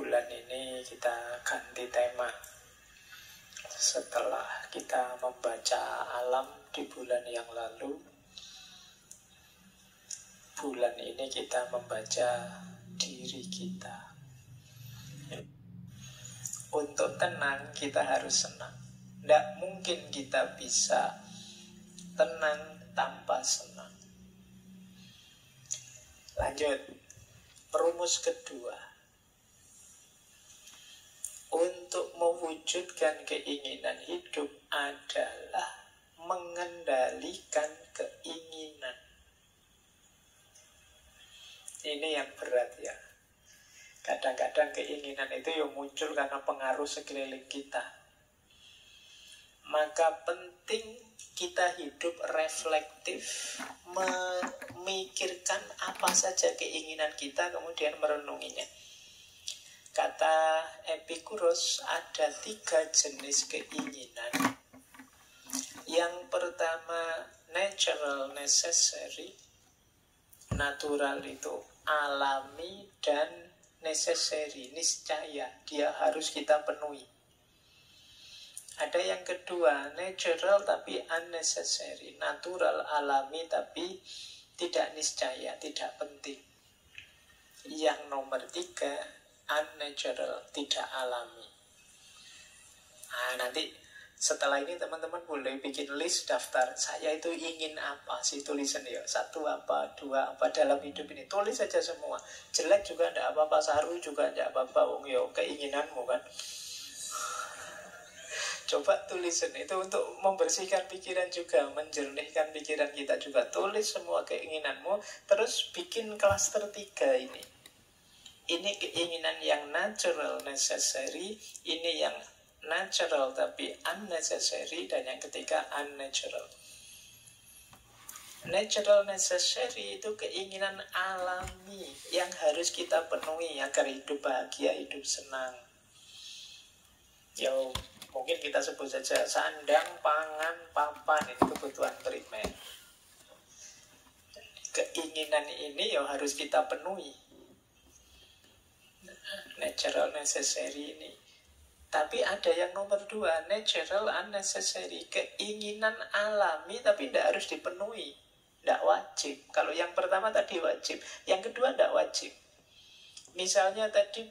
bulan ini kita ganti tema. Setelah kita membaca alam di bulan yang lalu, bulan ini kita membaca diri kita. Untuk tenang, kita harus senang. Tidak mungkin kita bisa tenang tanpa senang. Lanjut, rumus kedua. Untuk mewujudkan keinginan hidup adalah mengendalikan keinginan. Ini yang berat ya. Kadang-kadang keinginan itu yang muncul karena pengaruh sekeliling kita. Maka penting kita hidup reflektif, memikirkan apa saja keinginan kita, kemudian merenunginya. Kata Epikuros, ada 3 jenis keinginan. Yang pertama, natural necessary. Natural itu alami dan necessary, niscaya, dia harus kita penuhi. Ada yang kedua, natural tapi unnecessary. Natural, alami tapi tidak niscaya, tidak penting. Yang nomor 3, unnatural, tidak alami. Nah, nanti setelah ini teman-teman boleh bikin list daftar. Saya itu ingin apa sih, tulisan ya. 1 apa, 2 apa dalam hidup ini. Tulis saja semua. Jelek juga tidak apa-apa, saru juga tidak apa-apa. Wong yo keinginanmu kan. Coba tulisan itu untuk membersihkan pikiran juga, menjernihkan pikiran kita juga. Tulis semua keinginanmu, terus bikin klaster 3 ini. Ini keinginan yang natural necessary, ini yang natural tapi unnecessary, dan yang ketiga unnatural. Natural necessary itu keinginan alami yang harus kita penuhi agar hidup bahagia, hidup senang. Ya, mungkin kita sebut saja sandang, pangan, papan, itu kebutuhan primer. Keinginan ini ya harus kita penuhi. Natural necessary ini. Tapi ada yang nomor 2, natural unnecessary. Keinginan alami tapi tidak harus dipenuhi, tidak wajib. Kalau yang pertama tadi wajib, yang kedua tidak wajib. Misalnya tadi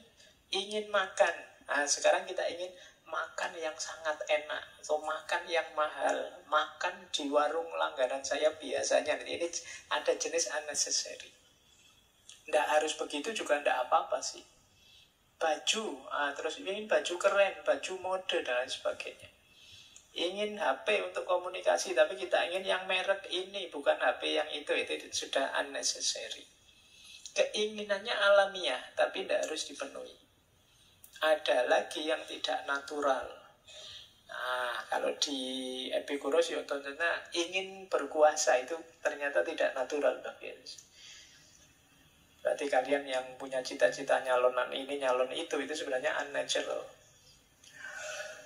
ingin makan, nah sekarang kita ingin makan yang sangat enak atau makan yang mahal, makan di warung langganan saya biasanya. Ini ada jenis unnecessary. Tidak harus begitu juga tidak apa-apa sih. Baju, terus ingin baju keren, baju mode dan lain sebagainya. Ingin HP untuk komunikasi, tapi kita ingin yang merek ini, bukan HP yang itu sudah unnecessary. Keinginannya alamiah, tapi tidak harus dipenuhi. Ada lagi yang tidak natural. Nah, kalau di Epikuros ya tentunya ingin berkuasa itu ternyata tidak natural. Berarti kalian yang punya cita-cita nyalonan ini, nyalon itu sebenarnya unnatural,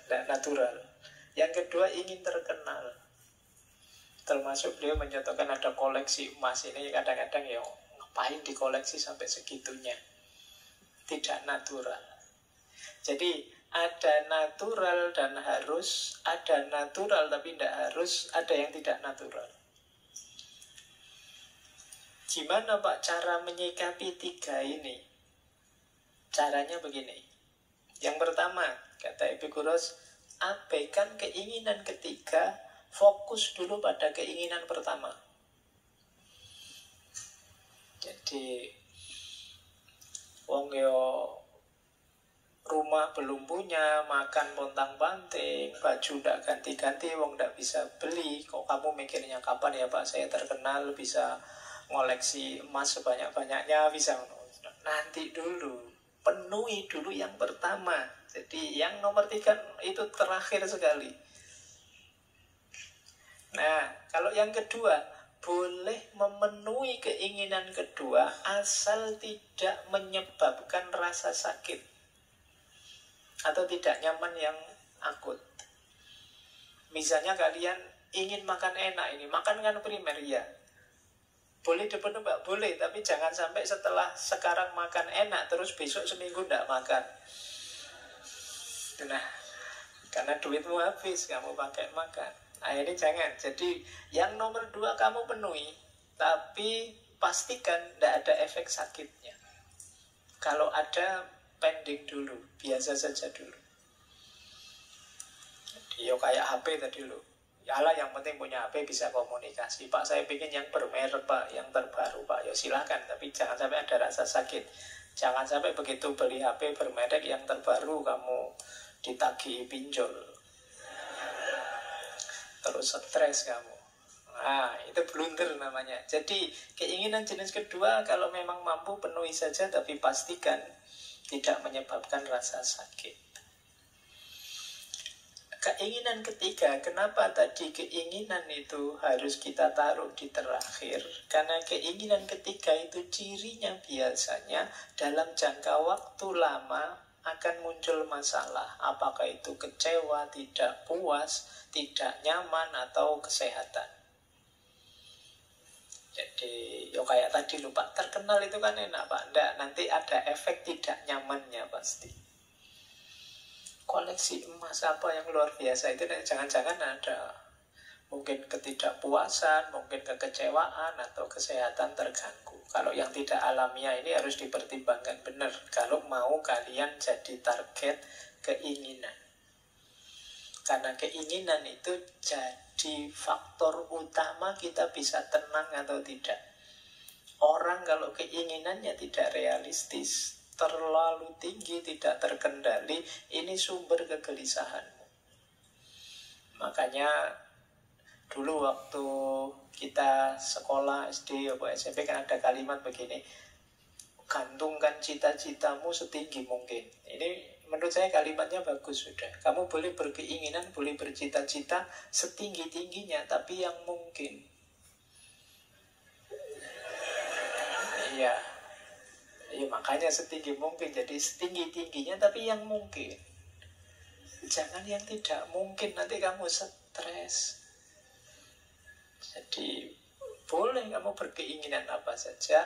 tidak natural. Yang kedua ingin terkenal. Termasuk beliau menyatakan ada koleksi emas ini, kadang-kadang ya ngapain dikoleksi sampai segitunya. Tidak natural. Jadi ada natural dan harus, ada natural tapi tidak harus, ada yang tidak natural. Gimana Pak cara menyikapi 3 ini? Caranya begini. Yang pertama, kata Epikuros, abaikan keinginan ketiga, fokus dulu pada keinginan pertama. Jadi wong yo rumah belum punya, makan pontang-panting, baju ndak ganti-ganti, wong ndak bisa beli. Kok kamu mikirnya kapan ya Pak saya terkenal bisa ngoleksi emas sebanyak-banyaknya, bisa? Nanti dulu, penuhi dulu yang pertama. Jadi yang nomor 3 itu terakhir sekali. Nah, kalau yang kedua, boleh memenuhi keinginan kedua asal tidak menyebabkan rasa sakit atau tidak nyaman yang akut. Misalnya kalian ingin makan enak, ini makan kan primer ya. Boleh ditebak, boleh, tapi jangan sampai setelah sekarang makan enak terus besok seminggu tidak makan. Nah, karena duitmu habis kamu pakai makan. Nah, ini jangan. Jadi yang nomor 2 kamu penuhi, tapi pastikan tidak ada efek sakitnya. Kalau ada, pending dulu, biasa saja dulu. Jadi kayak HP tadi loh. Yalah, yang penting punya HP bisa komunikasi. Pak, saya ingin yang bermerek Pak, yang terbaru Pak. Ya silakan, tapi jangan sampai ada rasa sakit. Jangan sampai begitu beli HP bermerek yang terbaru kamu ditagih pinjol, terus stres kamu. Nah, itu blunder namanya. Jadi keinginan jenis kedua kalau memang mampu penuhi saja, tapi pastikan tidak menyebabkan rasa sakit. Keinginan ketiga, kenapa tadi keinginan itu harus kita taruh di terakhir? Karena keinginan ketiga itu cirinya biasanya dalam jangka waktu lama akan muncul masalah. Apakah itu kecewa, tidak puas, tidak nyaman, atau kesehatan. Jadi, kayak tadi lupa, terkenal itu kan enak Pak. Nggak, nanti ada efek tidak nyamannya pasti. Koleksi emas apa yang luar biasa itu jangan-jangan ada mungkin ketidakpuasan, mungkin kekecewaan, atau kesehatan terganggu. Kalau yang tidak alamiah ini harus dipertimbangkan benar kalau mau kalian jadi target keinginan. Karena keinginan itu jadi faktor utama kita bisa tenang atau tidak. Orang kalau keinginannya tidak realistis, terlalu tinggi, tidak terkendali, ini sumber kegelisahanmu. Makanya dulu waktu kita sekolah SD atau SMP kan ada kalimat begini, gantungkan cita-citamu setinggi mungkin. Ini menurut saya kalimatnya bagus sudah. Kamu boleh berkeinginan, boleh bercita-cita setinggi-tingginya, tapi yang mungkin. Iya. Ya makanya setinggi mungkin. Jadi setinggi-tingginya tapi yang mungkin. Jangan yang tidak mungkin, nanti kamu stres. Jadi boleh kamu berkeinginan apa saja,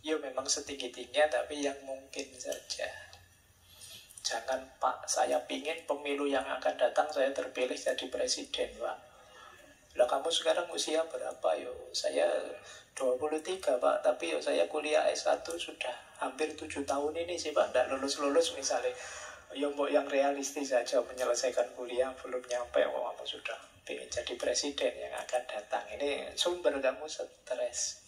ya memang setinggi-tingginya tapi yang mungkin saja. Jangan Pak, saya pingin pemilu yang akan datang saya terpilih jadi presiden Pak. Lah kamu sekarang usia berapa yo? Saya 23 Pak, tapi yo saya kuliah S1 sudah hampir 7 tahun ini sih Pak, tidak lulus-lulus misalnya. Yo mbok yang realistis saja, menyelesaikan kuliah belum nyampe, kamu sudah ingin jadi presiden yang akan datang. Ini sumber kamu stres.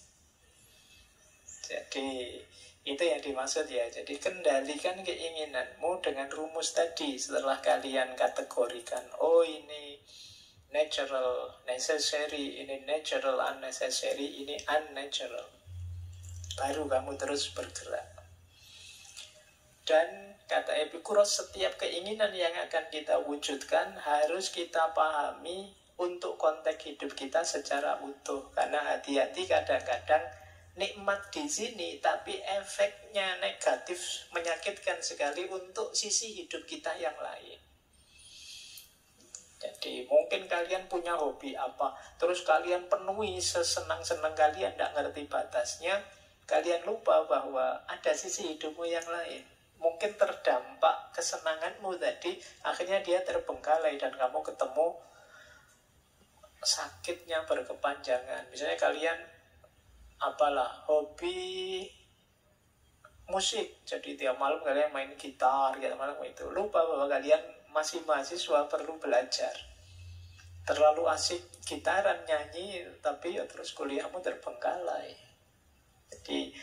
Jadi itu yang dimaksud ya. Jadi kendalikan keinginanmu dengan rumus tadi. Setelah kalian kategorikan, oh ini natural, necessary, ini natural, unnecessary, ini unnatural, baru kamu terus bergerak. Dan kata Epikuros, setiap keinginan yang akan kita wujudkan harus kita pahami untuk konteks hidup kita secara utuh. Karena hati-hati kadang-kadang nikmat di sini tapi efeknya negatif, menyakitkan sekali untuk sisi hidup kita yang lain. Jadi mungkin kalian punya hobi apa, terus kalian penuhi sesenang-senang kalian, tidak ngerti batasnya, kalian lupa bahwa ada sisi hidupmu yang lain. Mungkin terdampak kesenanganmu tadi, akhirnya dia terbengkalai dan kamu ketemu sakitnya berkepanjangan. Misalnya kalian hobi musik, jadi tiap malam kalian main gitar, tiap malam itu, lupa bahwa kalian masih mahasiswa, perlu belajar. Terlalu asik gitaran, nyanyi, tapi ya terus kuliahmu terbengkalai. Jadi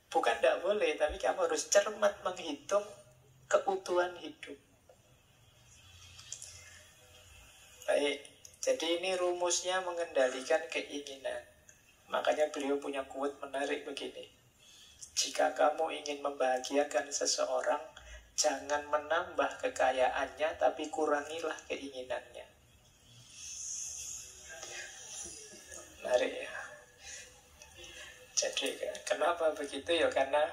bukan tidak boleh, tapi kamu harus cermat menghitung keutuhan hidup. Baik, jadi ini rumusnya mengendalikan keinginan. Makanya beliau punya quote menarik begini, jika kamu ingin membahagiakan seseorang, jangan menambah kekayaannya, tapi kurangilah keinginannya. Menarik ya. Jadi kenapa begitu ya? Karena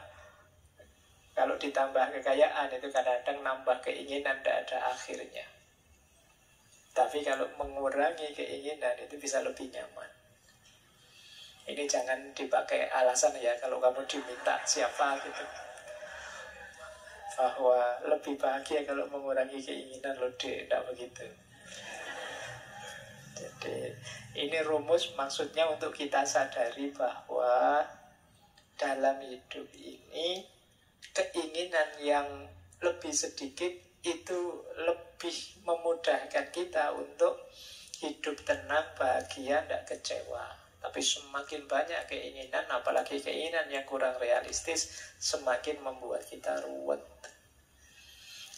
kalau ditambah kekayaan itu kadang-kadang nambah keinginan, tidak ada akhirnya. Tapi kalau mengurangi keinginan itu bisa lebih nyaman. Ini jangan dipakai alasan ya kalau kamu diminta siapa gitu, bahwa lebih bahagia kalau mengurangi keinginan loh dek, tidak begitu. Jadi ini rumus maksudnya untuk kita sadari bahwa dalam hidup ini keinginan yang lebih sedikit itu lebih memudahkan kita untuk hidup tenang, bahagia, tidak kecewa. Tapi semakin banyak keinginan, apalagi keinginan yang kurang realistis, semakin membuat kita ruwet.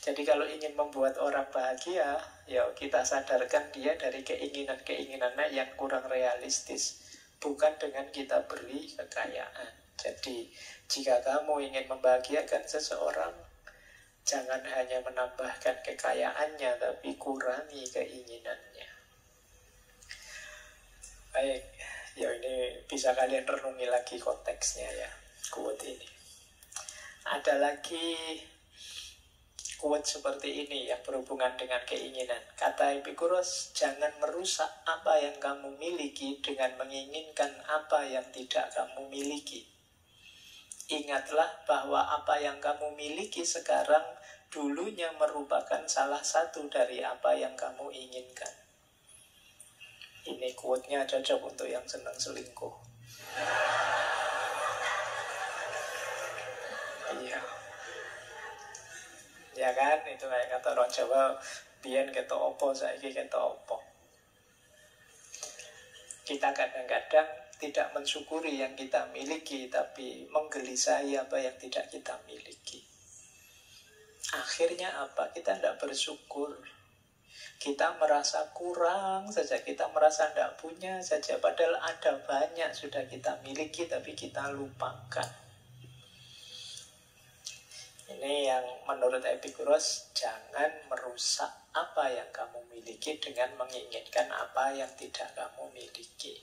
Jadi kalau ingin membuat orang bahagia, ya kita sadarkan dia dari keinginan-keinginannya yang kurang realistis, bukan dengan kita beri kekayaan. Jadi jika kamu ingin membahagiakan seseorang, jangan hanya menambahkan kekayaannya, tapi kurangi keinginannya. Baik, ya ini bisa kalian renungi lagi konteksnya ya, quote ini. Ada lagi quote seperti ini yang berhubungan dengan keinginan. Kata Epikuros, jangan merusak apa yang kamu miliki dengan menginginkan apa yang tidak kamu miliki. Ingatlah bahwa apa yang kamu miliki sekarang dulunya merupakan salah satu dari apa yang kamu inginkan. Ini quote-nya cocok untuk yang senang selingkuh. Iya. Ya kan, itu kayak kata orang Jawa, biyen ketok opo, saiki ketok opo. Kita kadang-kadang tidak mensyukuri yang kita miliki, tapi menggelisahi apa yang tidak kita miliki. Akhirnya apa? Kita tidak bersyukur. Kita merasa kurang saja, kita merasa tidak punya saja, padahal ada banyak sudah kita miliki, tapi kita lupakan. Ini yang menurut Epikuros, jangan merusak apa yang kamu miliki dengan menginginkan apa yang tidak kamu miliki.